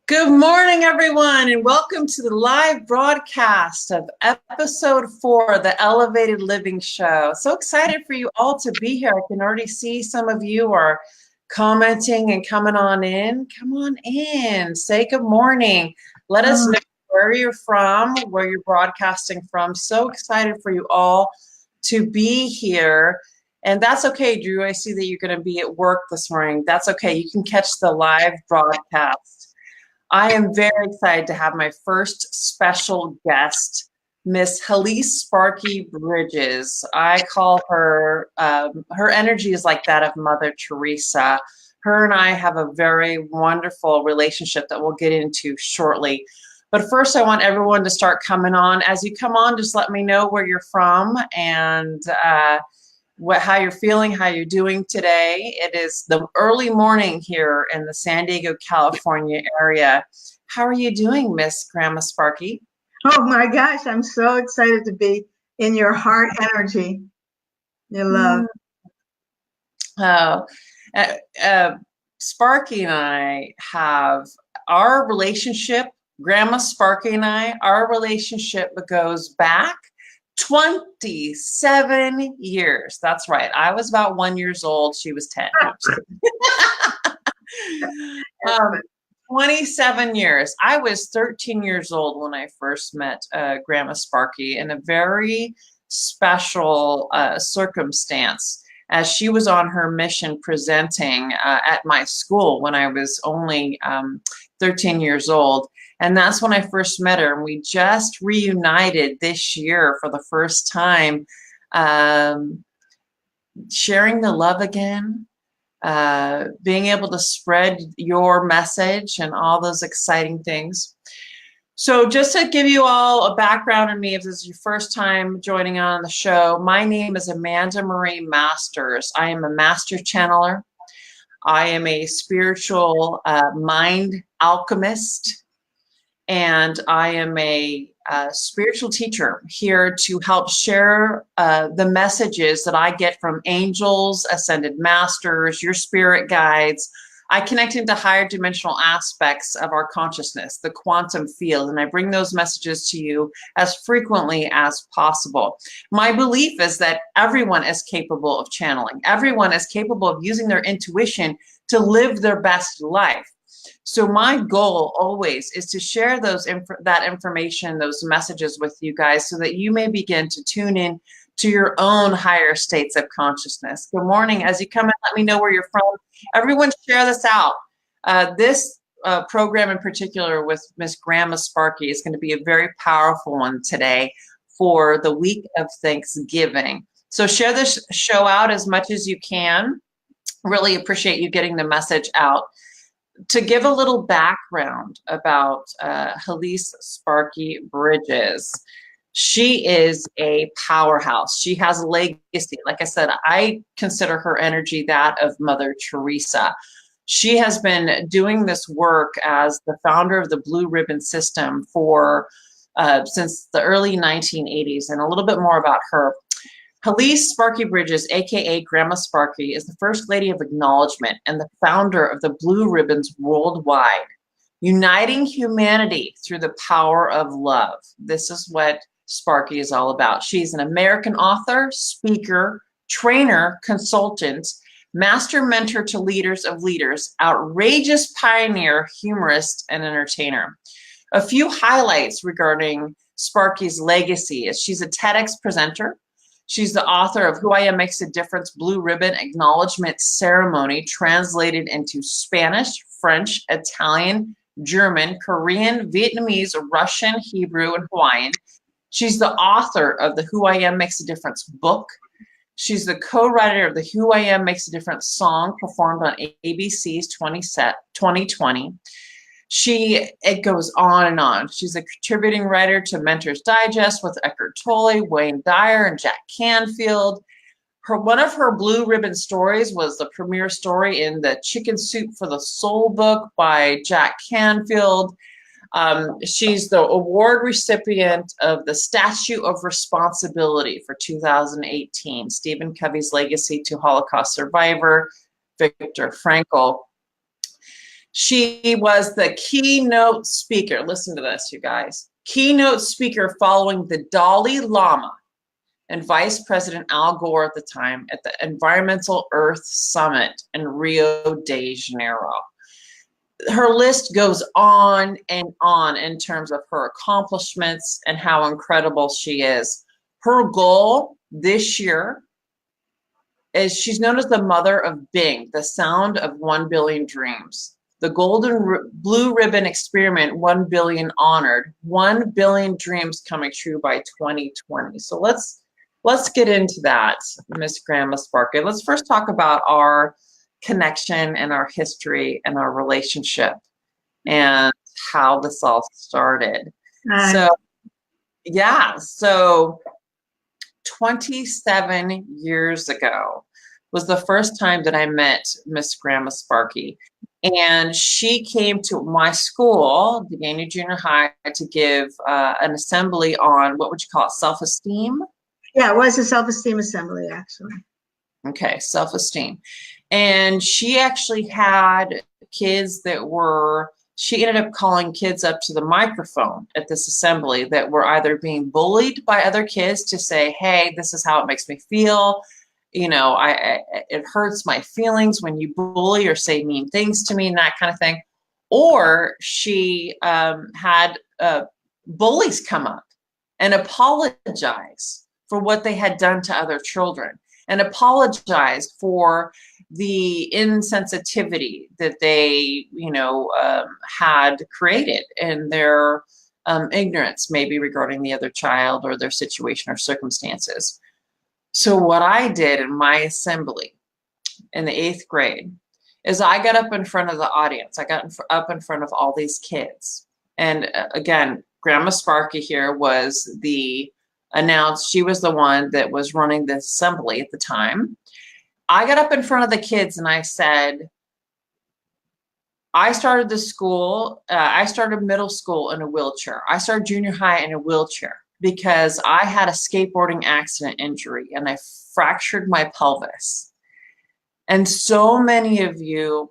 Good morning, everyone, and welcome to the live broadcast of episode 4 of the Elevated Living Show. So excited for you all to be here. I can already see some of you are commenting and coming on in. Come on in, say good morning. Let us know where you're from, where you're broadcasting from. So excited for you all to be here. And that's okay, Drew. I see that you're going to be at work this morning. That's okay. You can catch the live broadcast. I am very excited to have my first special guest, Miss Halise Sparky Bridges. I call her, her energy is like that of Mother Teresa. Her and I have a very wonderful relationship that we'll get into shortly. But first, I want everyone to start coming on. As you come on, just let me know where you're from and how you're feeling, how you're doing today. It is the early morning here in the San Diego, California area. How are you doing, Miss Grandma Sparky? Oh my gosh, I'm so excited to be in your heart energy, your love. Sparky and I have our relationship, Grandma Sparky and I, our relationship goes back 27 years. That's right. I was about 1 year old. She was 10. 27 years. I was 13 years old when I first met Grandma Sparky in a very special circumstance, as she was on her mission presenting at my school when I was only 13 years old. And that's when I first met her. And we just reunited this year for the first time, sharing the love again, being able to spread your message and all those exciting things. So just to give you all a background on me, if this is your first time joining on the show, my name is Amanda Marie Masters. I am a master channeler. I am a spiritual mind alchemist. And I am a spiritual teacher here to help share the messages that I get from angels, ascended masters, your spirit guides. I connect into higher dimensional aspects of our consciousness, the quantum field, and I bring those messages to you as frequently as possible. My belief is that everyone is capable of channeling. Everyone is capable of using their intuition to live their best life. So my goal always is to share that information, those messages with you guys so that you may begin to tune in to your own higher states of consciousness. Good morning. As you come in, let me know where you're from. Everyone share this out. This program in particular with Miss Grandma Sparky is going to be a very powerful one today for the week of Thanksgiving. So share this show out as much as you can. Really appreciate you getting the message out. To give a little background about Halise Sparky Bridges, she is a powerhouse. She has a legacy. Like I said, I consider her energy that of Mother Teresa. She has been doing this work as the founder of the Blue Ribbon System for since the early 1980s, and a little bit more about her. Halise Sparky Bridges, aka Grandma Sparky, is the First Lady of Acknowledgement and the founder of the Blue Ribbons worldwide, uniting humanity through the power of love. This is what Sparky is all about. She's an American author, speaker, trainer, consultant, master mentor to leaders of leaders, outrageous pioneer, humorist, and entertainer. A few highlights regarding Sparky's legacy is she's a TEDx presenter. She's the author of Who I Am Makes a Difference, Blue Ribbon Acknowledgement Ceremony, translated into Spanish, French, Italian, German, Korean, Vietnamese, Russian, Hebrew, and Hawaiian. She's the author of the Who I Am Makes a Difference book. She's the co-writer of the Who I Am Makes a Difference song performed on ABC's 2020. It goes on and on. She's a contributing writer to Mentor's Digest with Eckhart Tolle, Wayne Dyer, and Jack Canfield. One of her Blue Ribbon stories was the premiere story in the Chicken Soup for the Soul book by Jack Canfield. She's the award recipient of the Statue of Responsibility for 2018, Stephen Covey's legacy to Holocaust survivor Viktor Frankl. She was the keynote speaker. Listen to this, you guys. Keynote speaker following the Dalai Lama and Vice President Al Gore at the time at the Environmental Earth Summit in Rio de Janeiro. Her list goes on and on in terms of her accomplishments and how incredible she is. Her goal this year is she's known as the mother of Bing, the sound of 1 billion dreams. The Golden Blue Ribbon Experiment, 1 billion honored, 1 billion dreams coming true by 2020. So let's get into that, Miss Grandma Sparky. Let's first talk about our connection and our history and our relationship and how this all started. So 27 years ago was the first time that I met Miss Grandma Sparky. And she came to my school, the Dania Junior High, to give an assembly on, what would you call it, self-esteem? Yeah, it was a self-esteem assembly, actually. Okay, self-esteem. And she actually had kids that were, she ended up calling kids up to the microphone at this assembly that were either being bullied by other kids to say, hey, this is how it makes me feel. You know, it hurts my feelings when you bully or say mean things to me and that kind of thing. Or she had bullies come up and apologize for what they had done to other children and apologize for the insensitivity that they, had created in their ignorance, maybe regarding the other child or their situation or circumstances. So what I did in my assembly in the 8th grade is I got up in front of the audience. I got up in front of all these kids. And again, Grandma Sparky here was she was the one that was running the assembly at the time. I got up in front of the kids and I said, I started middle school in a wheelchair. I started junior high in a wheelchair because I had a skateboarding accident injury and I fractured my pelvis. And so many of you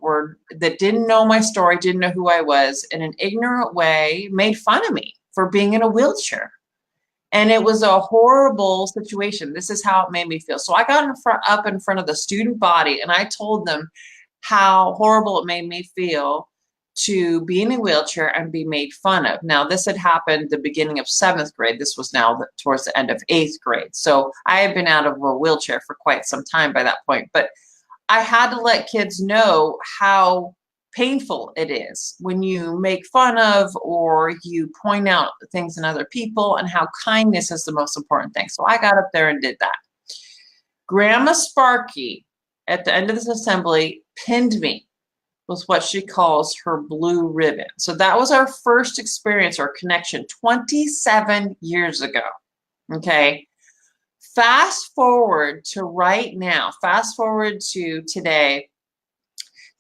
that didn't know my story, didn't know who I was, in an ignorant way, made fun of me for being in a wheelchair. And it was a horrible situation. This is how it made me feel. So I got up in front of the student body and I told them how horrible it made me feel to be in a wheelchair and be made fun of. Now, this had happened the beginning of 7th grade. This was now towards the end of 8th grade. So I had been out of a wheelchair for quite some time by that point. But I had to let kids know how painful it is when you make fun of or you point out things in other people, and how kindness is the most important thing. So I got up there and did that. Grandma Sparky, at the end of this assembly, pinned me with what she calls her blue ribbon. So that was our first experience or connection 27 years ago. Okay. Fast forward to right now, fast forward to today,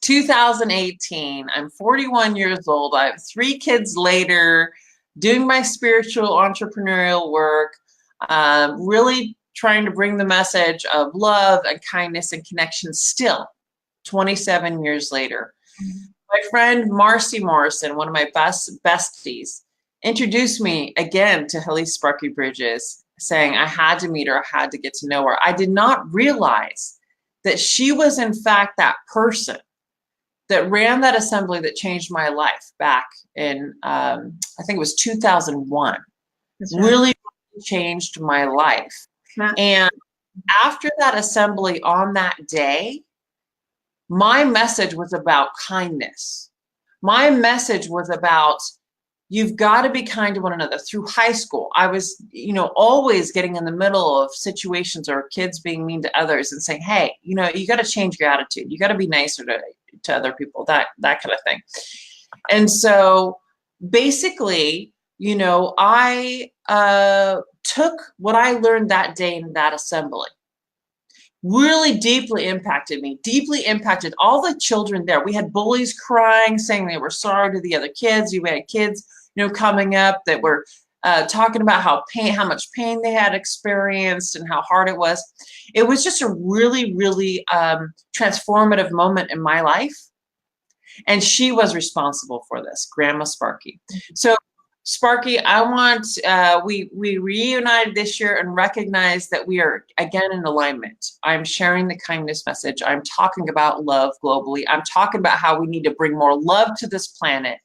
2018. I'm 41 years old. I have 3 kids later, doing my spiritual entrepreneurial work, really trying to bring the message of love and kindness and connection still 27 years later. My friend Marcy Morrison, one of my besties, introduced me again to Helise Sparky Bridges, saying I had to meet her, I had to get to know her. I did not realize that she was in fact that person that ran that assembly that changed my life back in, I think it was 2001. That's right. Really changed my life. Yeah. And after that assembly on that day, my message was about kindness. My message was about, you've got to be kind to one another. Through high school, I was, always getting in the middle of situations or kids being mean to others and saying, hey, you got to change your attitude. You got to be nicer to other people, that kind of thing. And so basically, I took what I learned that day in that assembly, really deeply impacted me, deeply impacted all the children there. We had bullies crying, saying they were sorry to the other kids. You had kids, coming up that were talking about how much pain they had experienced and how hard it was. It was just a really, really transformative moment in my life. And she was responsible for this, Grandma Sparky. So Sparky, I want, we reunited this year and recognized that we are again in alignment. I'm sharing the kindness message. I'm talking about love globally. I'm talking about how we need to bring more love to this planet,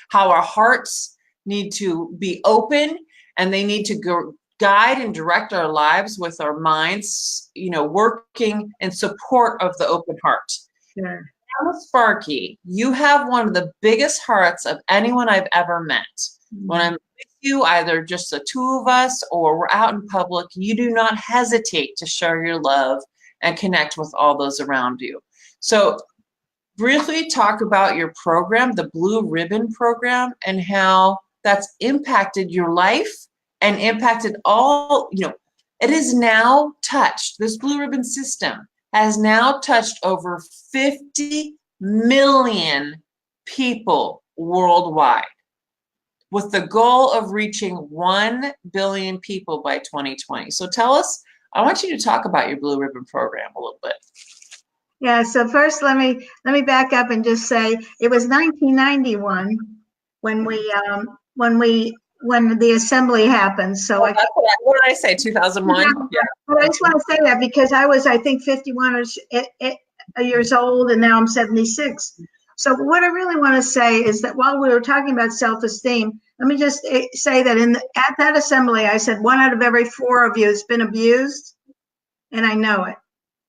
how our hearts need to be open and they need to go guide and direct our lives with our minds, working in support of the open heart. Sure. Sparky, you have one of the biggest hearts of anyone I've ever met. When I'm with you, either just the two of us or we're out in public, you do not hesitate to share your love and connect with all those around you. So briefly talk about your program, the Blue Ribbon program, and how that's impacted your life and impacted all, it is now touched, this Blue Ribbon system has now touched over 50 million people worldwide, with the goal of reaching 1 billion people by 2020. So tell us, I want you to talk about your Blue Ribbon program a little bit. Yeah, so first let me back up and just say it was 1991 when the assembly happened. So what did I say, 2001? Yeah. But I just want to say that because I was, I think, 51 years old, and now I'm 76. So what I really want to say is that while we were talking about self-esteem, let me just say that at that assembly, I said 1 out of every 4 of you has been abused, and I know it.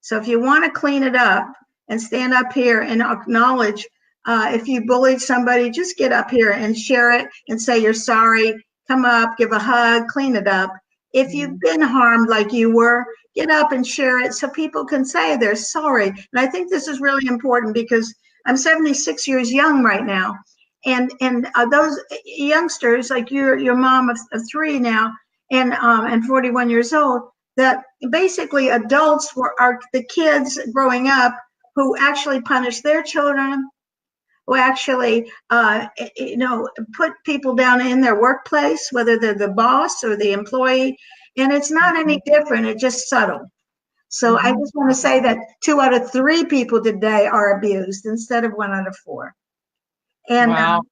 So if you want to clean it up and stand up here and acknowledge if you bullied somebody, just get up here and share it and say you're sorry. Come up, give a hug, clean it up. If you've been harmed like you were, get up and share it so people can say they're sorry. And I think this is really important because I'm 76 years young right now. And those youngsters, like your mom of 3 now and 41 years old, that basically adults are the kids growing up who actually punish their children, who actually, put people down in their workplace, whether they're the boss or the employee. And it's not any different. It's just subtle. So I just want to say that 2 out of 3 people today are abused instead of 1 out of 4. And wow.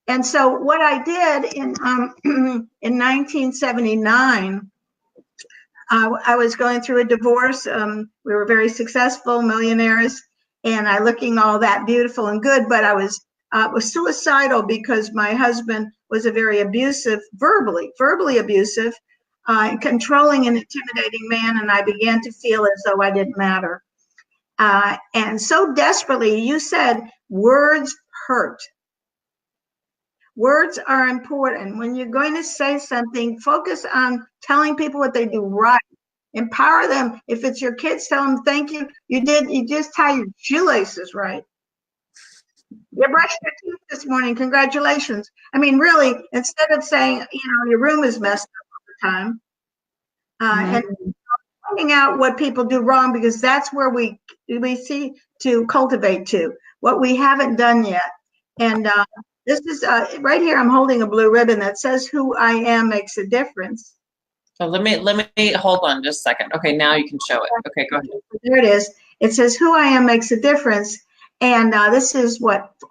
And so what I did in 1979, I was going through a divorce. We were very successful, millionaires, and I looking all that beautiful and good, but I was suicidal because my husband was a very abusive, verbally abusive, controlling and intimidating man, and I began to feel as though I didn't matter. And so desperately, you said words hurt. Words are important. When you're going to say something, focus on telling people what they do right. Empower them. If it's your kids, tell them, thank you. You just tie your shoelaces right. You brushed your teeth this morning. Congratulations. I mean, really, instead of saying, your room is messed up all the time. And pointing out what people do wrong, because that's where we see to cultivate to what we haven't done yet. And this is right here. I'm holding a blue ribbon that says "Who I am makes a difference." So let me hold on just a second. Okay, now you can show it. Okay, go ahead. There it is. It says "Who I am makes a difference," and this is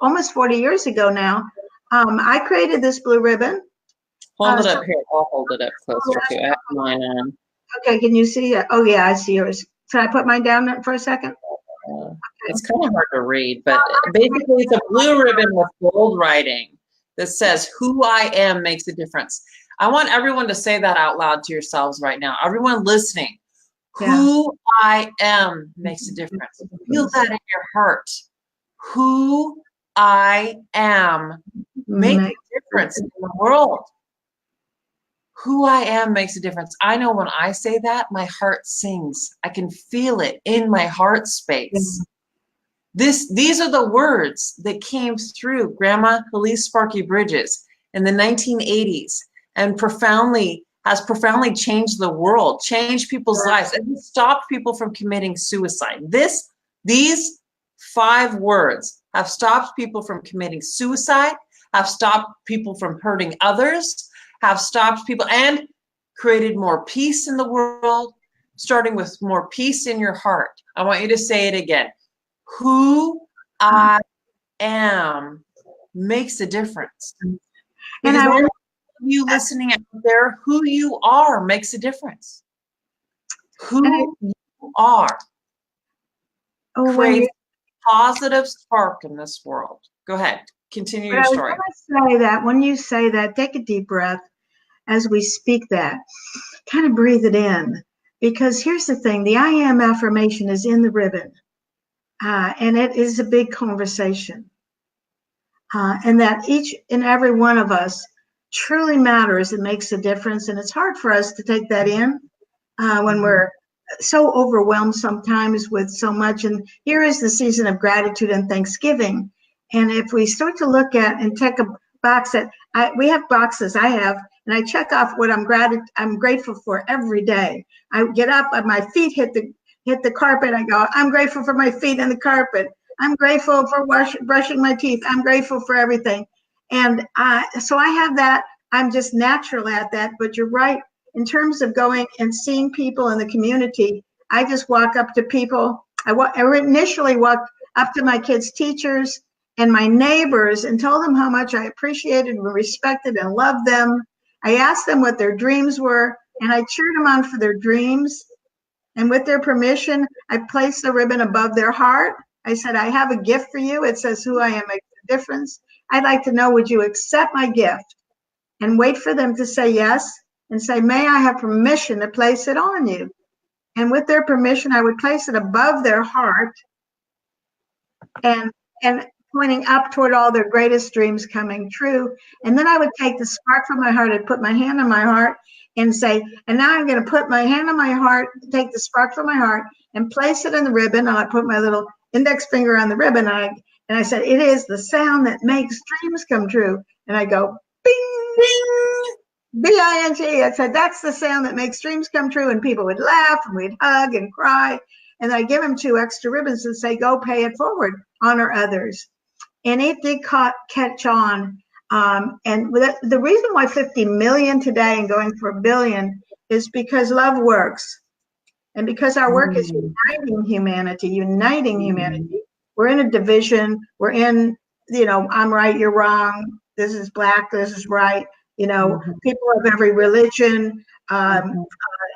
almost 40 years ago now. I created this blue ribbon. Hold it up here. I'll hold it up closer to it. I have mine on. Okay, can you see it? Oh yeah, I see yours. Should I put mine down for a second? It's kind of hard to read, but basically it's a blue ribbon with gold writing that says "Who I am makes a difference." I want everyone to say that out loud to yourselves right now. Everyone listening, who I am makes a difference. Feel that in your heart. Who I am makes a difference in the world. Who I am makes a difference. I know when I say that, my heart sings. I can feel it in my heart space. These are the words that came through Grandma Elise Sparky Bridges in the 1980s and has profoundly changed the world, changed people's lives, and stopped people from committing suicide. These 5 words have stopped people from committing suicide, have stopped people from hurting others, have stopped people and created more peace in the world, starting with more peace in your heart. I want you to say it again. Who I am makes a difference. And Because I all will, of you listening out there, who you are makes a difference. Who you are when you, creates a positive spark in this world. Go ahead. Continue but your I was story. going to say that when you say that, take a deep breath as we speak that. Kind of breathe it in. Because here's the thing, the I am affirmation is in the ribbon. And it is a big conversation. And that each and every one of us truly matters and makes a difference. And it's hard for us to take that in when we're so overwhelmed sometimes with so much. And here is the season of gratitude and Thanksgiving. And if we start to look at and take a box that we have boxes I have, and I check off what I'm grateful for every day. I get up and my feet hit the carpet. I go, I'm grateful for my feet and the carpet. I'm grateful for brushing my teeth. I'm grateful for everything. And so I have that. I'm just natural at that. But you're right. In terms of going and seeing people in the community, I just walk up to people. I initially walked up to my kids' teachers and my neighbors and told them how much I appreciated and respected and loved them. I asked them what their dreams were, and I cheered them on for their dreams. And with their permission, I placed the ribbon above their heart. I said, I have a gift for you. It says, who I am makes a difference. I'd like to know, would you accept my gift? And wait for them to say yes and say, may I have permission to place it on you? And with their permission, I would place it above their heart and pointing up toward all their greatest dreams coming true. And then I would take the spark from my heart and put my hand on my heart and say, and now I'm going to put my hand on my heart, take the spark from my heart and place it in the ribbon. And I put my little index finger on the ribbon. And I said, it is the sound that makes dreams come true. And I go, bing, bing, B-I-N-G. I said, that's the sound that makes dreams come true. And people would laugh and we'd hug and cry. And I give them 2 extra ribbons and say, go pay it forward, honor others. And it did catch on. And the reason why 50 million today and going for 1 billion is because love works. And because our work is uniting humanity. We're in a division. We're in, I'm right, you're wrong. This is black, this is right. People of every religion,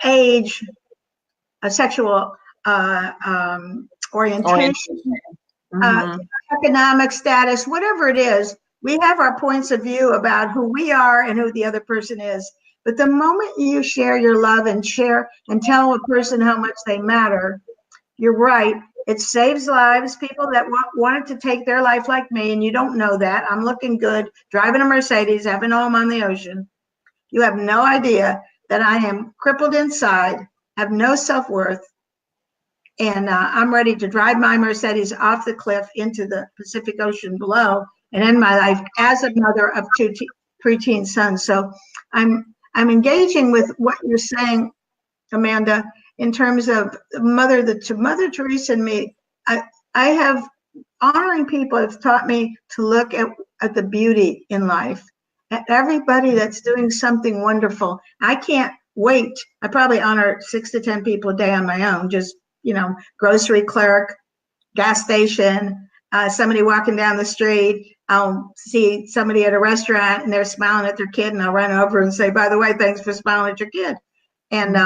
age, sexual orientation. Economic status, whatever it is, we have our points of view about who we are and who the other person is. But the moment you share your love and share and tell a person how much they matter, you're right. It saves lives. People that wanted to take their life like me, and you don't know that. I'm looking good, driving a Mercedes, having a home on the ocean. You have no idea that I am crippled inside, have no self-worth, and I'm ready to drive my Mercedes off the cliff into the Pacific Ocean below and end my life as a mother of 2 preteen sons. So I'm engaging with what you're saying, Amanda, in terms of Mother Teresa and me. I have honoring people have taught me to look at the beauty in life, at everybody that's doing something wonderful. I can't wait. I probably honor 6 to 10 people a day on my own, just grocery clerk, gas station, somebody walking down the street. I'll see somebody at a restaurant and they're smiling at their kid, and I'll run over and say, by the way, thanks for smiling at your kid. And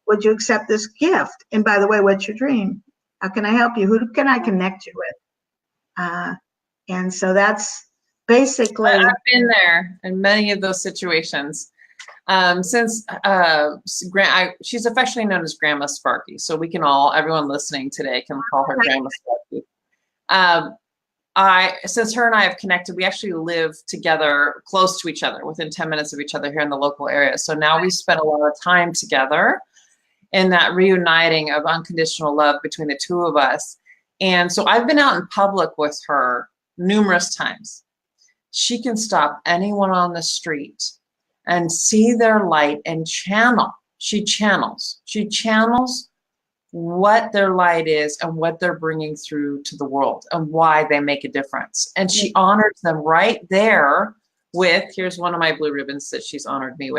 would you accept this gift? And by the way, what's your dream? How can I help you? Who can I connect you with? And so that's basically. I've been there in many of those situations. Since she's affectionately known as Grandma Sparky, so everyone listening today can call her Grandma Sparky. Since her and I have connected, we actually live together, close to each other, within 10 minutes of each other here in the local area. So now we spend a lot of time together in that reuniting of unconditional love between the 2 of us. And so I've been out in public with her numerous times. She can stop anyone on the street and see their light and channel. She channels what their light is and what they're bringing through to the world and why they make a difference. And she honors them right there here's one of my blue ribbons that she's honored me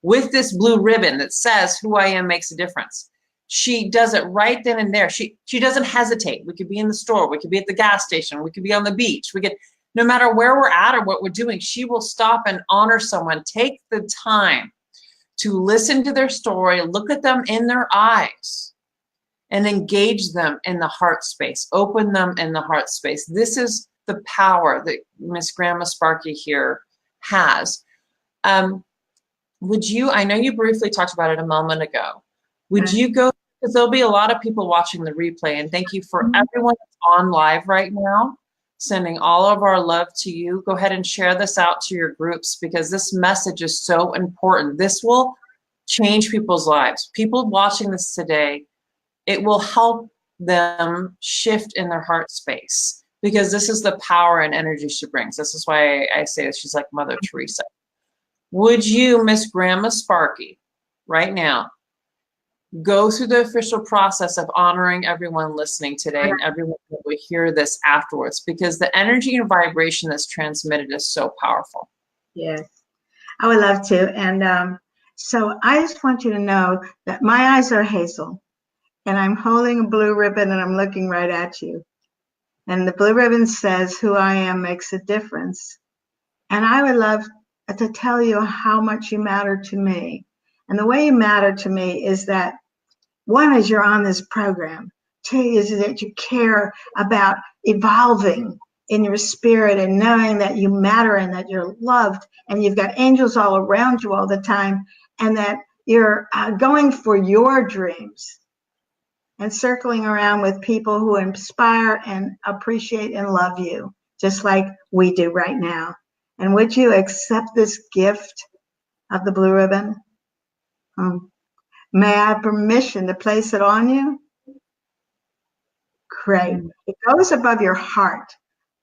with this blue ribbon that says who I am makes a difference. she does it right then and there. She doesn't hesitate. We could be in the store, we could be at the gas station, we could be on the beach, we could, no matter where we're at or what we're doing, she will stop and honor someone, take the time to listen to their story, look at them in their eyes, and engage them in the heart space, open them in the heart space. This is the power that Miss Grandma Sparky here has. Would you, I know you briefly talked about it a moment ago, would you go, because there'll be a lot of people watching the replay, and thank you for everyone that's on live right now, sending all of our love to you. Go ahead and share this out to your groups, because this message is so important. This will change people's lives. People watching this today, it will help them shift in their heart space, because this is the power and energy she brings. This is why I say that she's like Mother Teresa. Would you, Miss Grandma Sparky, right now, go through the official process of honoring everyone listening today and everyone that will hear this afterwards, because the energy and vibration that's transmitted is so powerful. Yes, I would love to. And so I just want you to know that my eyes are hazel, and I'm holding a blue ribbon, and I'm looking right at you. And the blue ribbon says, "Who I am makes a difference." And I would love to tell you how much you matter to me. And the way you matter to me is that, one is you're on this program. Two is that you care about evolving in your spirit and knowing that you matter and that you're loved, and you've got angels all around you all the time, and that you're going for your dreams and circling around with people who inspire and appreciate and love you, just like we do right now. And would you accept this gift of the blue ribbon? May I have permission to place it on you? Great. It goes above your heart,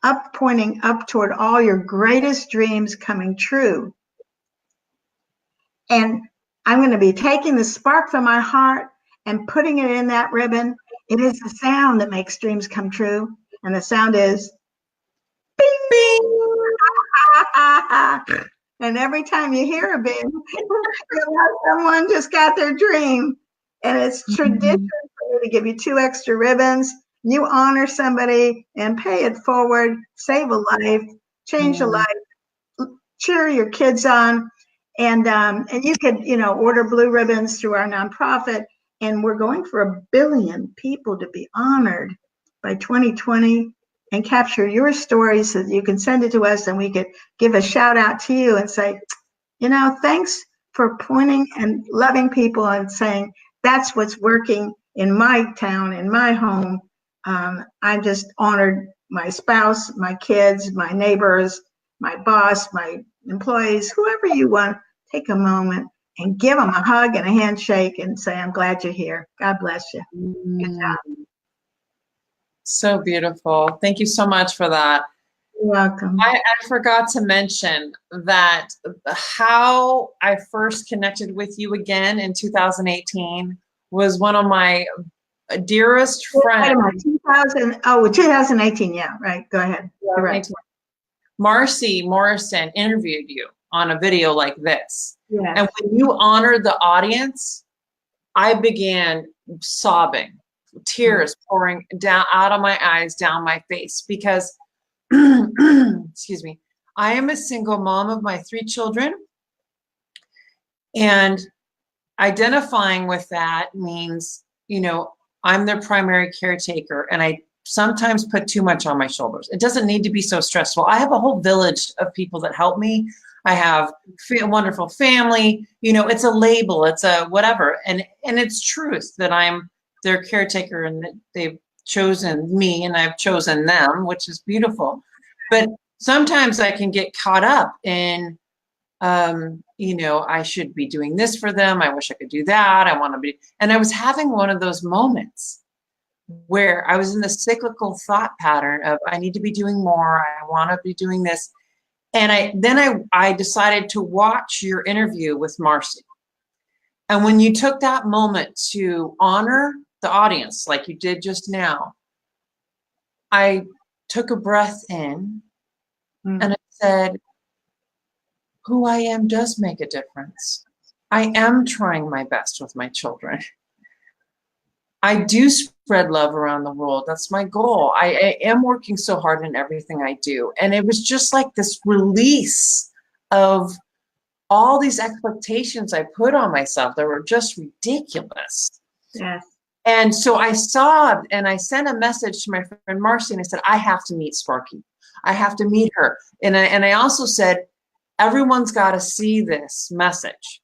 up, pointing up toward all your greatest dreams coming true. And I'm going to be taking the spark from my heart and putting it in that ribbon. It is the sound that makes dreams come true. And the sound is bing, bing. And every time you hear a bing, someone just got their dream. And it's tradition for me to give you 2 extra ribbons. You honor somebody and pay it forward, save a life, change a life, cheer your kids on. And you could, order blue ribbons through our nonprofit. And we're going for 1 billion people to be honored by 2020, and capture your story so that you can send it to us, and we could give a shout out to you and say, thanks for pointing and loving people and saying, that's what's working in my town, in my home. I just honored my spouse, my kids, my neighbors, my boss, my employees, whoever you want. Take a moment and give them a hug and a handshake and say, I'm glad you're here. God bless you. Good job. So beautiful. Thank you so much for that. You're welcome. I forgot to mention that how I first connected with you again in 2018 was one of my dearest friends. 2018. Yeah, right. Go ahead. You're right. Marcy Morrison interviewed you on a video like this. Yeah. And when you honored the audience, I began sobbing, tears pouring down out of my eyes, down my face, because, excuse me, I am a single mom of my 3 children, and identifying with that means, I'm their primary caretaker, and I sometimes put too much on my shoulders. It doesn't need to be so stressful. I have a whole village of people that help me. I have a wonderful family. It's a label, it's a whatever, and it's truth that I'm their caretaker and that they've chosen me and I've chosen them, which is beautiful. But sometimes I can get caught up in, I should be doing this for them. I wish I could do that. I want to be, and I was having one of those moments where I was in the cyclical thought pattern of, I need to be doing more. I want to be doing this. And I decided to watch your interview with Marcy. And when you took that moment to honor the audience, like you did just now, I took a breath in and I said, who I am does make a difference. I am trying my best with my children. I do spread love around the world. That's my goal. I am working so hard in everything I do. And it was just like this release of all these expectations I put on myself that were just ridiculous. Yes. And so I saw, and I sent a message to my friend Marcy, and I said, I have to meet Sparky. I have to meet her. And I also said, everyone's got to see this message,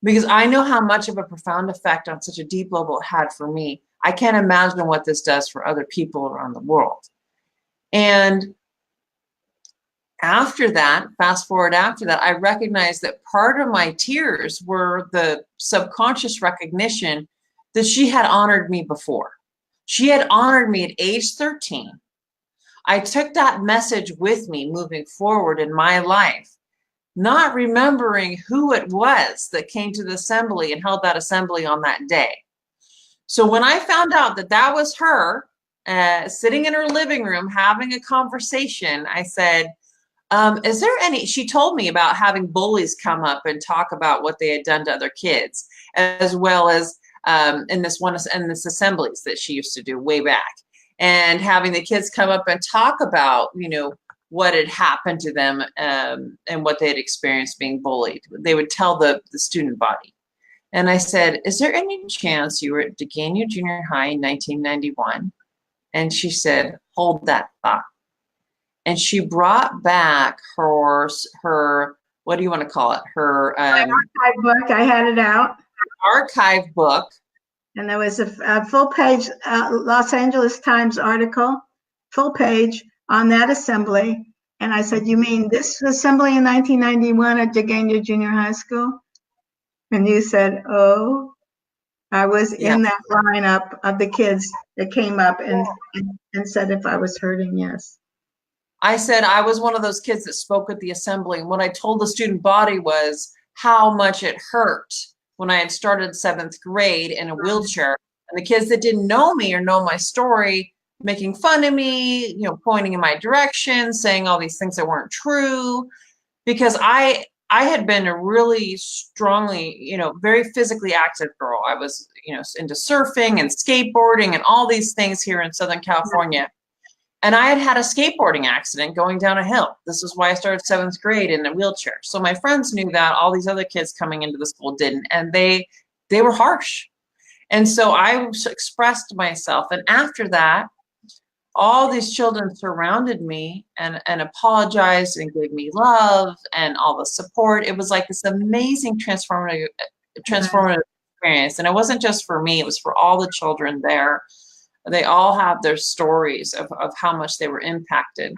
because I know how much of a profound effect on such a deep level it had for me. I can't imagine what this does for other people around the world. And after that, fast forward after that, I recognized that part of my tears were the subconscious recognition that she had honored me before. She had honored me at age 13. I took that message with me moving forward in my life, not remembering who it was that came to the assembly and held that assembly on that day. So when I found out that that was her sitting in her living room having a conversation, I said, is there any, she told me about having bullies come up and talk about what they had done to other kids, as well as in this assemblies that she used to do way back, and having the kids come up and talk about, you know, what had happened to them and what they had experienced being bullied. They would tell the student body. And I said, is there any chance you were at Degania Junior High in 1991? And she said, hold that thought. And she brought back her what do you want to call it? Her archive book. I had it out. Archive book. And there was a full page Los Angeles Times article, full page on that assembly. And I said, you mean this assembly in 1991 at Degania Junior High School? And you said, oh, I was in that lineup of the kids that came up and said if I was hurting, yes. I said I was one of those kids that spoke at the assembly. And what I told the student body was how much it hurt when I had started 7th grade in a wheelchair. And the kids that didn't know me or know my story, making fun of me, you know, pointing in my direction, saying all these things that weren't true, because I had been a really strongly, you know, very physically active girl. I was, you know, into surfing and skateboarding and all these things here in Southern California. And I had had a skateboarding accident going down a hill. This is why I started 7th grade in a wheelchair. So my friends knew that, all these other kids coming into the school didn't, and they were harsh. And so I expressed myself. And after that, all these children surrounded me and apologized and gave me love and all the support. It was like this amazing transformative experience. And it wasn't just for me, it was for all the children there. They all have their stories of how much they were impacted.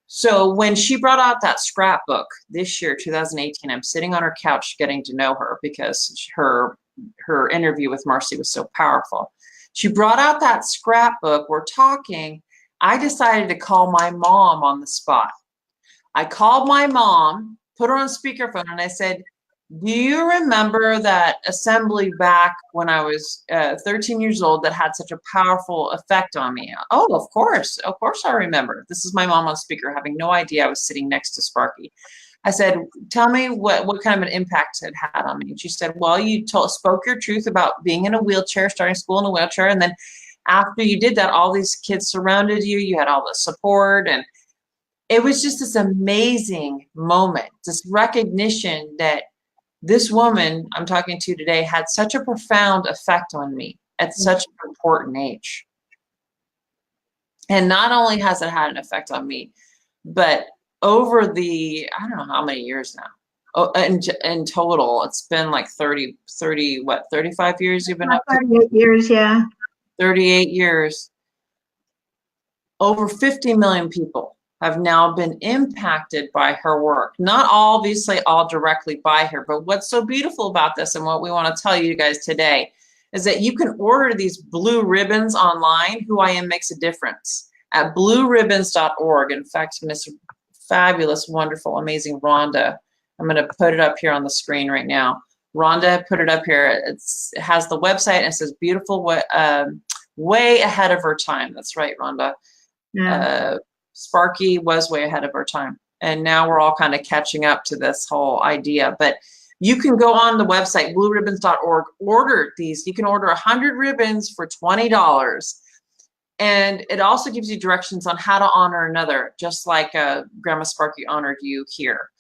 So when she brought out that scrapbook this year, 2018, I'm sitting on her couch getting to know her because her interview with Marcy was so powerful. She brought out that scrapbook, we're talking. I decided to call my mom on the spot. I called my mom, put her on speakerphone, and I said, do you remember that assembly back when I was 13 years old that had such a powerful effect on me? Oh, of course I remember. This is my mom on speaker, having no idea I was sitting next to Sparky. I said, tell me what kind of an impact it had on me. And she said, well, you spoke your truth about being in a wheelchair, starting school in a wheelchair, and then after you did that, all these kids surrounded you, you had all the support, and it was just this amazing moment, this recognition that this woman I'm talking to today had such a profound effect on me at such an important age. And not only has it had an effect on me, but over the, I don't know how many years now. Oh, in total, it's been like 35 years you've been up to? 38 years, yeah. 38 years. Over 50 million people have now been impacted by her work. Not obviously all directly by her, but what's so beautiful about this and what we want to tell you guys today is that you can order these blue ribbons online. Who I Am Makes a Difference at blueribbons.org. In fact, Miss Fabulous, wonderful, amazing Rhonda, I'm going to put it up here on the screen right now. Rhonda put it up here. It has the website and it says beautiful, way ahead of her time. That's right, Rhonda. Yeah. Sparky was way ahead of her time. And now we're all kind of catching up to this whole idea. But You can go on the website, blueribbons.org, order these. You can order 100 ribbons for $20. And it also gives you directions on how to honor another, just like Grandma Sparky honored you here.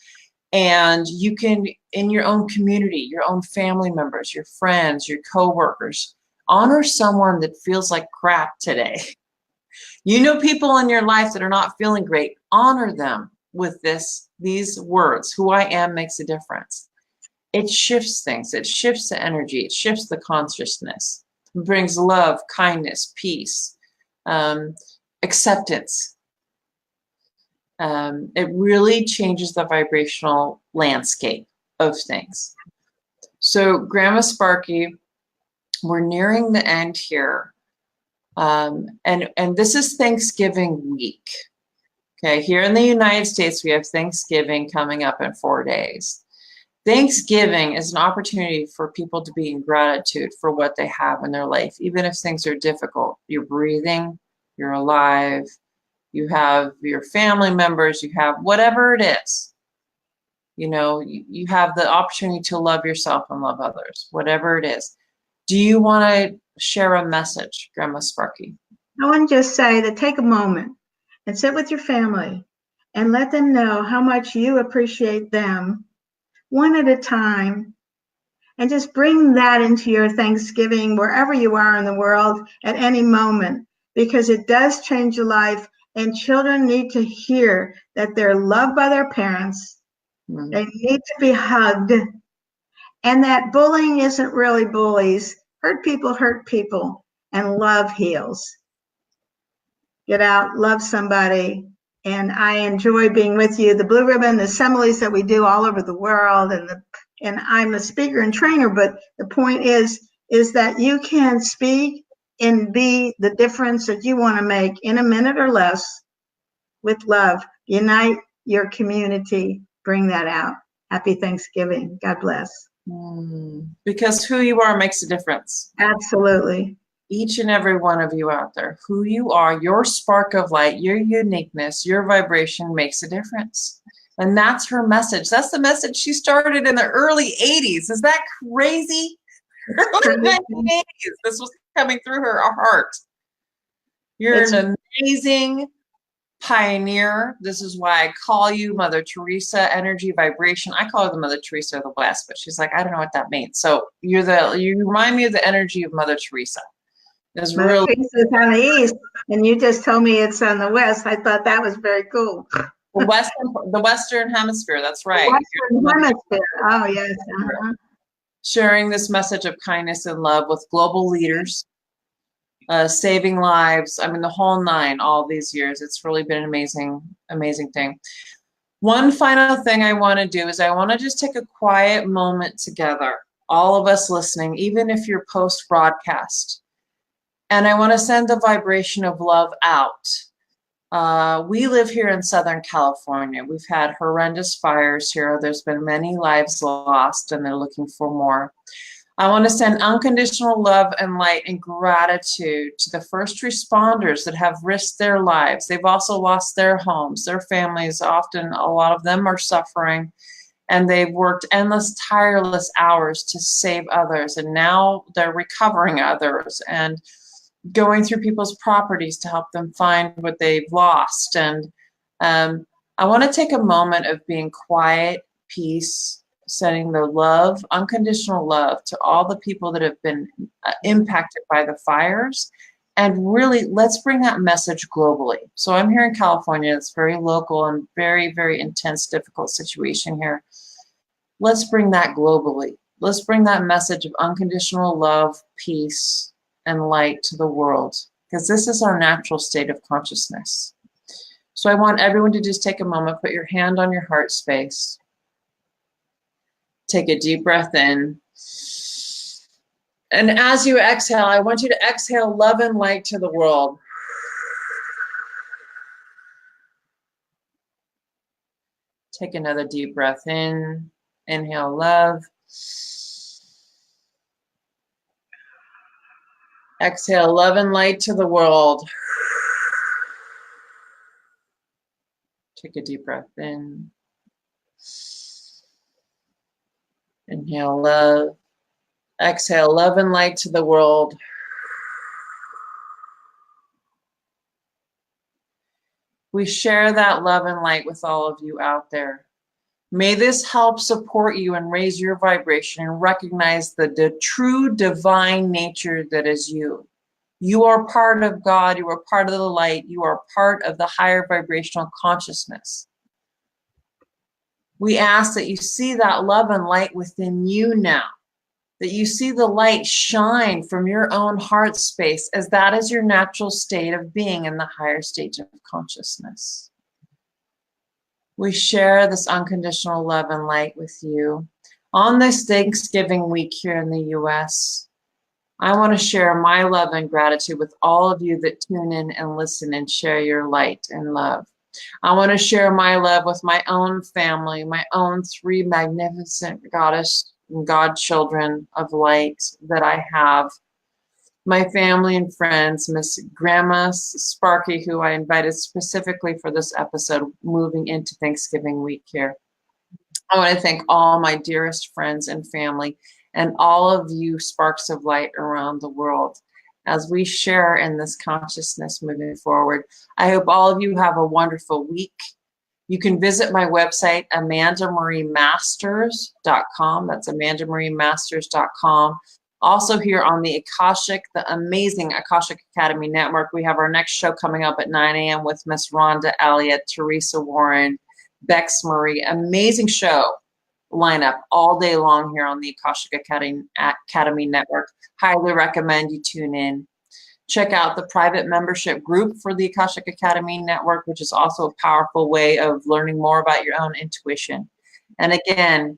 And you can, in your own community, your own family members, your friends, your coworkers, honor someone that feels like crap today. You know people in your life that are not feeling great. Honor them with these words. Who I am makes a difference. It shifts things. It shifts the energy. It shifts the consciousness. It brings love, kindness, peace, acceptance. It really changes the vibrational landscape of things. So Grandma Sparky, we're nearing the end here. And this is Thanksgiving week. Okay, here in the United States, we have Thanksgiving coming up in 4 days. Thanksgiving is an opportunity for people to be in gratitude for what they have in their life, even if things are difficult. You're breathing, you're alive, you have your family members, you have whatever it is. You know, you have the opportunity to love yourself and love others, whatever it is. Do you want to share a message, Grandma Sparky? I want to just say that take a moment and sit with your family and let them know how much you appreciate them one at a time, and just bring that into your Thanksgiving wherever you are in the world at any moment, because it does change your life, and children need to hear that they're loved by their parents. Mm-hmm. They need to be hugged, and that bullying isn't really bullies. Hurt people, and love heals. Get out, love somebody. And I enjoy being with you. The Blue Ribbon assemblies that we do all over the world, and I'm a speaker and trainer, but the point is that you can speak and be the difference that you want to make in a minute or less with love. Unite your community, bring that out. Happy Thanksgiving. God bless. Because who you are makes a difference. Absolutely. Each and every one of you out there, who you are, your spark of light, your uniqueness, your vibration makes a difference. And that's her message. That's the message she started in the early 80s. Is that crazy? Early 1980s. This was coming through her heart. You're an amazing pioneer. This is why I call you Mother Teresa, energy, vibration. I call her the Mother Teresa of the West, but she's like, I don't know what that means. So you remind me of the energy of Mother Teresa. It's really on the east, and you just told me it's on the west. I thought that was very cool. The Western Hemisphere. That's right. Western Hemisphere. Oh yes. Uh-huh. Sharing this message of kindness and love with global leaders, saving lives. I mean, the whole nine. All these years, it's really been an amazing thing. One final thing I want to do is I want to just take a quiet moment together, all of us listening, even if you're post-broadcast. And I want to send the vibration of love out. We live here in Southern California. We've had horrendous fires here. There's been many lives lost, and they're looking for more. I want to send unconditional love and light and gratitude to the first responders that have risked their lives. They've also lost their homes, their families. Often, a lot of them are suffering, and they've worked endless, tireless hours to save others. And now they're recovering others and going through people's properties to help them find what they've lost. And I want to take a moment of being quiet, peace, sending the love, unconditional love to all the people that have been impacted by the fires. And really, let's bring that message globally. So I'm here in California. It's very local and very, very intense, difficult situation here. Let's bring that globally. Let's bring that message of unconditional love, peace, and light to the world, because this is our natural state of consciousness. So I want everyone to just take a moment, put your hand on your heart space, take a deep breath in, and as you exhale, I want you to exhale love and light to the world. Take another deep breath in, inhale love. Exhale, love and light to the world. Take a deep breath in. Inhale love. Exhale love and light to the world. We share that love and light with all of you out there. May this help support you and raise your vibration and recognize the true divine nature that is you. You are part of God. You are part of the light. You are part of the higher vibrational consciousness. We ask that you see that love and light within you now, that you see the light shine from your own heart space, as that is your natural state of being in the higher stage of consciousness. We share this unconditional love and light with you. On this Thanksgiving week here in the US, I want to share my love and gratitude with all of you that tune in and listen and share your light and love. I want to share my love with my own family, my own 3 magnificent goddess and God children of light that I have. My family and friends, Miss Grandma Sparky, who I invited specifically for this episode, moving into Thanksgiving week here. I want to thank all my dearest friends and family and all of you sparks of light around the world as we share in this consciousness moving forward. I hope all of you have a wonderful week. You can visit my website, AmandaMarieMasters.com. That's AmandaMarieMasters.com. Also here on the Akashic, the amazing Akashic Academy Network, we have our next show coming up at 9 a.m. with Miss Rhonda Elliott, Teresa Warren, Bex Marie. Amazing show lineup all day long here on the Akashic Academy Network. Highly recommend you tune in. Check out the private membership group for the Akashic Academy Network, which is also a powerful way of learning more about your own intuition. And again,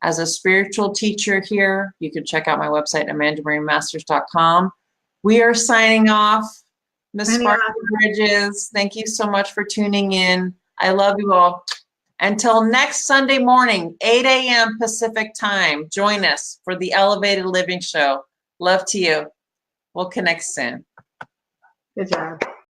as a spiritual teacher here, you can check out my website, AmandaMarieMasters.com. We are signing off. Miss Sparky Bridges, thank you so much for tuning in. I love you all. Until next Sunday morning, 8 a.m. Pacific time, join us for the Elevated Living Show. Love to you. We'll connect soon. Good job.